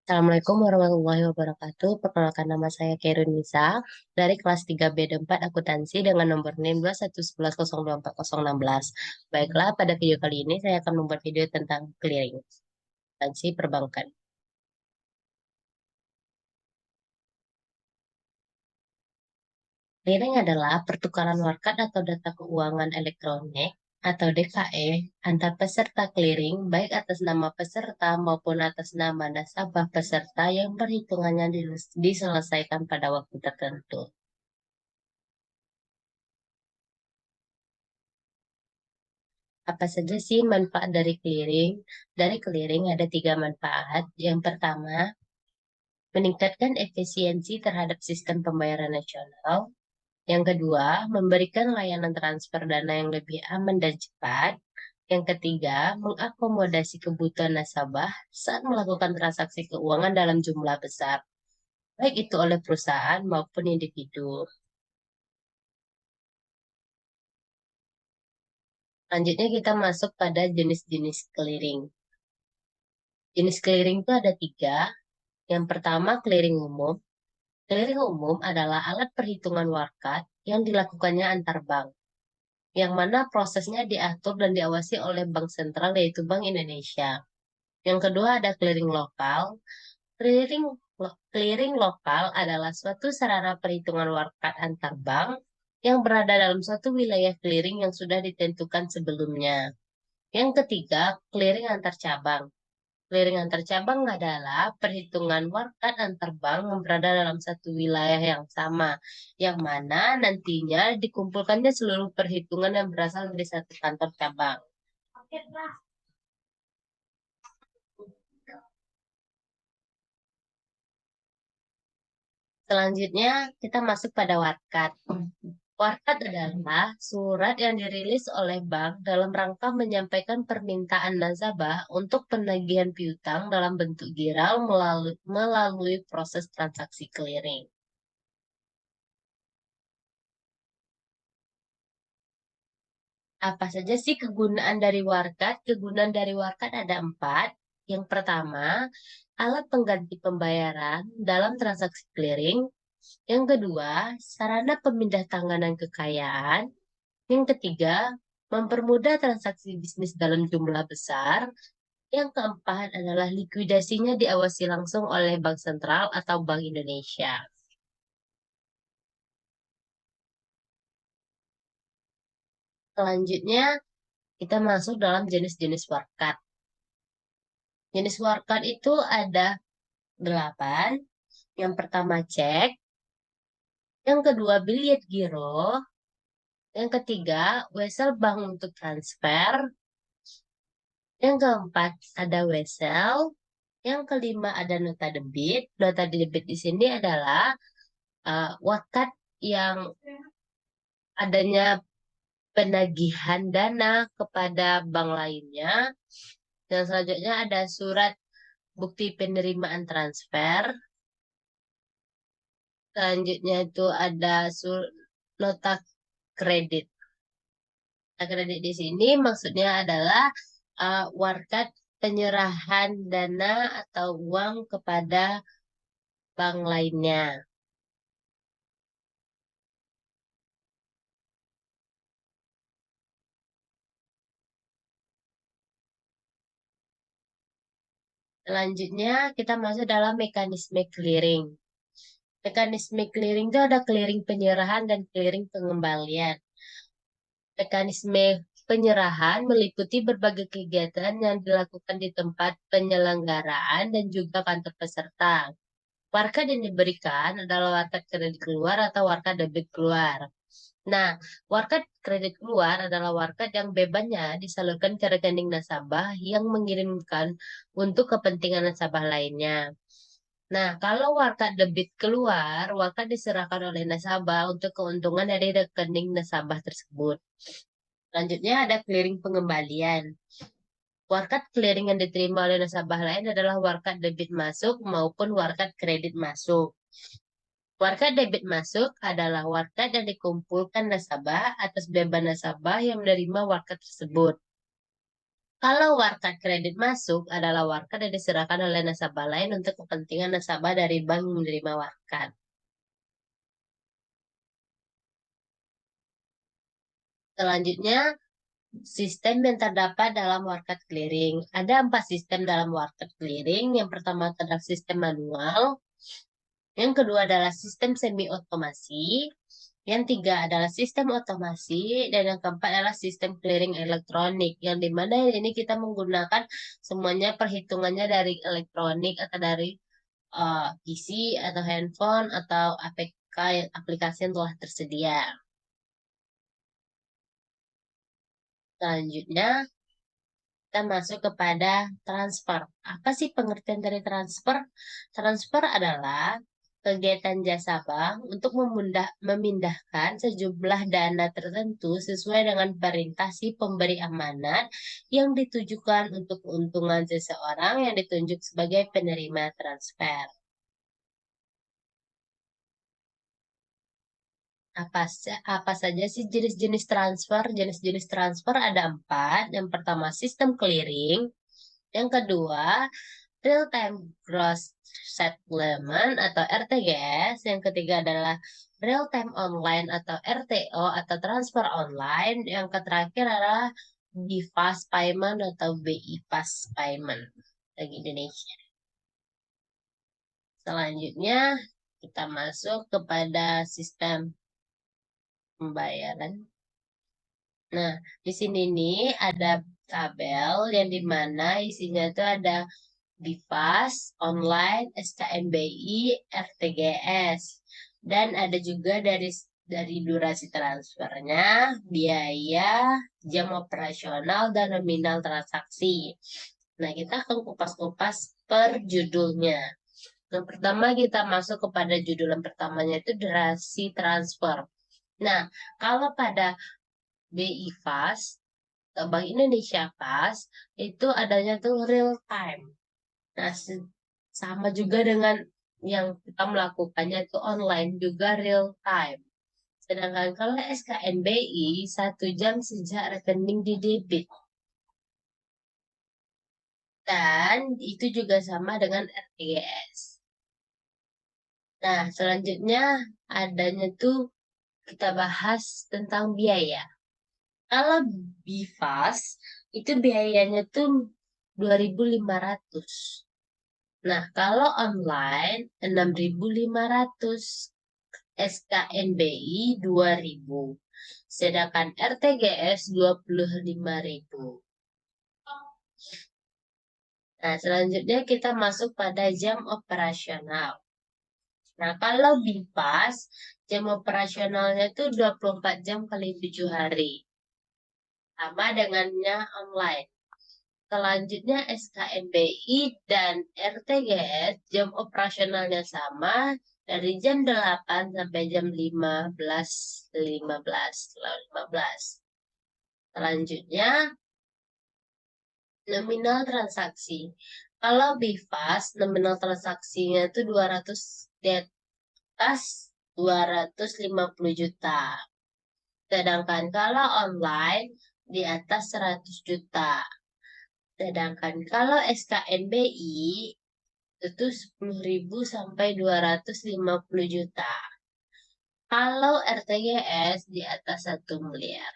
Assalamualaikum warahmatullahi wabarakatuh. Perkenalkan nama saya Kerun Nisa dari kelas 3B4 Akuntansi dengan nomor NIM 21110240016. Baiklah, pada video kali ini saya akan membuat video tentang clearing akuntansi perbankan. Clearing adalah pertukaran warkat atau data keuangan elektronik atau DKE antar peserta clearing baik atas nama peserta maupun atas nama nasabah peserta yang perhitungannya diselesaikan pada waktu tertentu. Apa saja sih manfaat dari clearing? Dari clearing ada tiga manfaat. Yang pertama, meningkatkan efisiensi terhadap sistem pembayaran nasional. Yang kedua, memberikan layanan transfer dana yang lebih aman dan cepat. Yang ketiga, mengakomodasi kebutuhan nasabah saat melakukan transaksi keuangan dalam jumlah besar, baik itu oleh perusahaan maupun individu. Selanjutnya kita masuk pada jenis-jenis clearing. Jenis clearing itu ada tiga. Yang pertama, clearing umum. Clearing umum adalah alat perhitungan warkat yang dilakukannya antar bank, yang mana prosesnya diatur dan diawasi oleh Bank Sentral yaitu Bank Indonesia. Yang kedua ada clearing lokal. Clearing lokal adalah suatu sarana perhitungan warkat antar bank yang berada dalam suatu wilayah clearing yang sudah ditentukan sebelumnya. Yang ketiga, clearing antar cabang. Clearing antar cabang adalah perhitungan warkat antar bank yang berada dalam satu wilayah yang sama, yang mana nantinya dikumpulkannya seluruh perhitungan yang berasal dari satu kantor cabang. Selanjutnya, kita masuk pada warkat. Warkat adalah surat yang dirilis oleh bank dalam rangka menyampaikan permintaan nasabah untuk penagihan piutang dalam bentuk giral melalui proses transaksi clearing. Apa saja sih kegunaan dari warkat? Kegunaan dari warkat ada empat. Yang pertama, alat pengganti pembayaran dalam transaksi clearing. Yang kedua, sarana pemindah tanganan kekayaan. Yang ketiga, mempermudah transaksi bisnis dalam jumlah besar. Yang keempat adalah likuidasinya diawasi langsung oleh Bank Sentral atau Bank Indonesia. Selanjutnya, kita masuk dalam jenis-jenis warkat. Jenis warkat itu ada 8. Yang pertama cek, yang kedua biliet giro, yang ketiga wesel bank untuk transfer, yang keempat ada wesel, yang kelima ada nota debit. Nota debit di sini adalah wakat yang adanya penagihan dana kepada bank lainnya. Dan selanjutnya ada surat bukti penerimaan transfer. Selanjutnya itu ada nota kredit. Nota kredit di sini maksudnya adalah warkat penyerahan dana atau uang kepada bank lainnya. Selanjutnya kita masuk dalam mekanisme clearing. Mekanisme clearing itu ada clearing penyerahan dan clearing pengembalian. Mekanisme penyerahan meliputi berbagai kegiatan yang dilakukan di tempat penyelenggaraan dan juga kantor peserta. Warkat yang diberikan adalah warkat kredit keluar atau warkat debit keluar. Nah, warkat kredit keluar adalah warkat yang bebannya disalurkan ke rekening nasabah yang mengirimkan untuk kepentingan nasabah lainnya. Nah, kalau warkat debit keluar, warkat diserahkan oleh nasabah untuk keuntungan dari rekening nasabah tersebut. Selanjutnya ada clearing pengembalian. Warkat clearing yang diterima oleh nasabah lain adalah warkat debit masuk maupun warkat kredit masuk. Warkat debit masuk adalah warkat yang dikumpulkan nasabah atas beban nasabah yang menerima warkat tersebut. Kalau warkat kredit masuk adalah warkat yang diserahkan oleh nasabah lain untuk kepentingan nasabah dari bank yang menerima warkat. Selanjutnya, sistem yang terdapat dalam warkat clearing. Ada 4 sistem dalam warkat clearing. Yang pertama adalah sistem manual. Yang kedua adalah sistem semi otomasi. Yang tiga adalah sistem otomasi. Dan yang keempat adalah sistem clearing elektronik. Yang dimana ini kita menggunakan semuanya perhitungannya dari elektronik atau dari PC atau handphone atau APK aplikasi yang telah tersedia. Selanjutnya, kita masuk kepada transfer. Apa sih pengertian dari transfer? Transfer adalah kegiatan jasa bank untuk memindahkan sejumlah dana tertentu sesuai dengan perintah si pemberi amanat yang ditujukan untuk keuntungan seseorang yang ditunjuk sebagai penerima transfer. Apa saja sih jenis-jenis transfer? Jenis-jenis transfer ada 4. Yang pertama sistem clearing. Yang kedua real time gross settlement atau RTGS. Yang ketiga adalah real time online atau RTO atau transfer online. Yang terakhir adalah BIFAS payment atau BIPAS payment bagi Indonesia. Selanjutnya kita masuk kepada sistem pembayaran. Nah, di sini nih ada tabel yang dimana isinya itu ada BIFAS, online, SKNBI, RTGS. Dan ada juga dari durasi transfernya, biaya, jam operasional, dan nominal transaksi. Nah, kita akan kupas-kupas per judulnya. Yang pertama kita masuk kepada judul yang pertamanya itu durasi transfer. Nah, kalau pada BI Fast, Bank Indonesia Fast, itu adanya tuh real time. Nah, sama juga dengan yang kita melakukannya itu online juga real time. Sedangkan kalau SKNBI 1 jam sejak rekening didebit. Dan itu juga sama dengan RTGS. Nah, selanjutnya adanya tuh kita bahas tentang biaya. Kalau BIFAS itu biayanya tuh 2.500. Nah, kalau online 6.500, SKNBI 2.000. Sedangkan RTGS 25.000. Nah, selanjutnya kita masuk pada jam operasional. Nah, kalau BIPAS, jam operasionalnya itu 24 jam kali 7 hari. Sama dengannya online. Selanjutnya SKNBI dan RTGS jam operasionalnya sama dari jam 8 sampai jam 15.15. Selanjutnya nominal transaksi. Kalau BIFAS nominal transaksinya itu 200 di atas 250 juta. Sedangkan kalau online di atas 100 juta. Sedangkan kalau SKNBI itu 10.000 sampai 250 juta. Kalau RTGS di atas 1 miliar.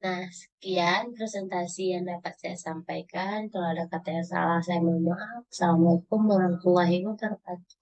Nah, sekian presentasi yang dapat saya sampaikan. Kalau ada kata yang salah, saya mohon maaf. Assalamualaikum warahmatullahi wabarakatuh.